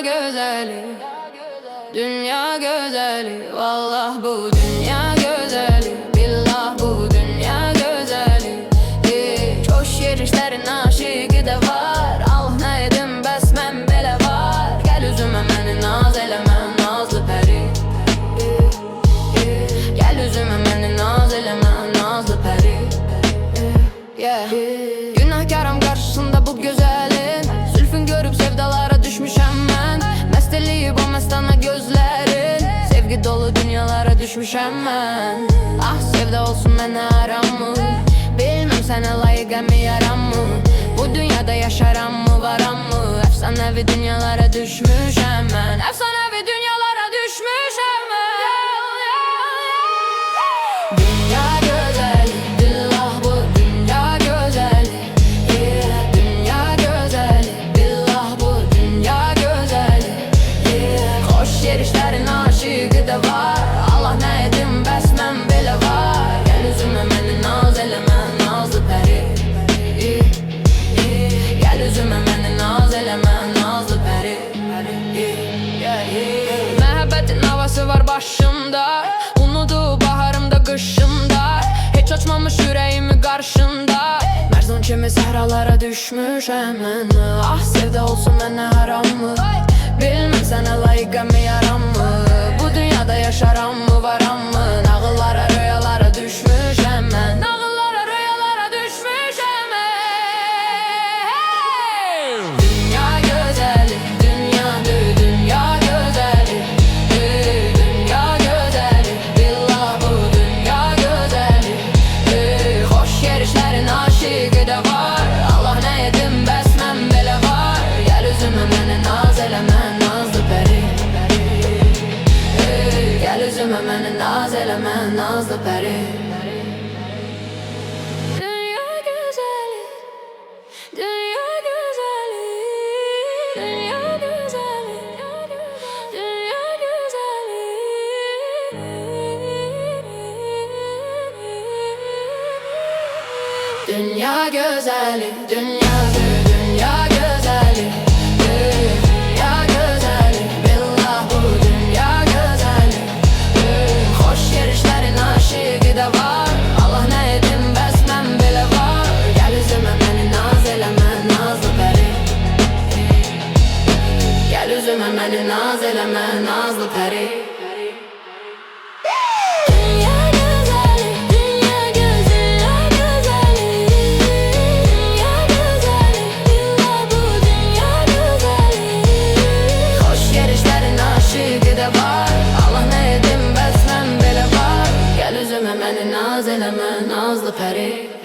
güzeli, dünya güzeli. Vallah bu dünya güzeli, billah bu dünya güzeli. Coş yerişlerin aşığı da var. Allah ne edim bəs mən belə var. Gel üzümə məni naz eləmə, nazlı pəri. Gel üzümə məni naz eləmə, nazlı pəri. Günahkarım karşısında bu güzelin. Zülfün görüp sevdalara düşmüşəm mən. Məst eləyib o məstana gözlərin. Sevgi dolu dünyalara düşmüşəm mən. Ah sevda olsun mənə aram mı? Bilmem sənə layiqəm mi yaram mı? Bu dünyada yaşaram mı, varam mı? Əfsanəvi dünyalara düşmüşəm mən. Əfsanəvi dünyalara düşmüşəm mən. Dünya gözəli, billah bu dünya gözəli. Dünya gözəli, billah bu dünya gözəli. Xoş yerişlərin aşığı da var. Allah nə edim bəs mən belə var. Gəl üzümə məni naz eləmə, nazlı pəri. Gəl üzümə məni naz eləmə, nazlı pəri. Məhəbbətin havası var başımda. Unudu baharımda, qışımda. Heç açmamış ürəyimi qarşında. Mərzun kimi səhralara düşmüşəm mən. Ah sevda olsun mənə haram mı? Bilmem sənə layiqəm mi, yaram mı? Bu dünyada yaşaram mı, varam mı? Nağıllara, rüyalara düşmüşəm mən. Nağıllara, rüyalara düşmüşəm mən. Dünya gözəli, dünyadır, dünya gözəli. Dünya gözəli, billah bu dünya gözəli. Xoş yerişlərin aşığı da var. Allah nə edim bəs mən belə var. Gəl üzümə məni naz eləmə, nazlı pəri. Gəl üzümə məni naz eləmə, nazlı pəri. Dünya gözəli, dünya gözəli. Dünya gözəli, dünya gözəli. Dünya gözəli, dünyadır, dünya gözəli. Dünya gözəli, billah bu dünya gözəli. Xoş yerişlərin aşığı da var. Allah nə edim bəs mən belə var. Gəl üzümə məni naz eləmə, nazlı pəri. Gəl üzümə məni naz eləmə, nazlı pəri. Məni naz eləmə, nazlı pəri.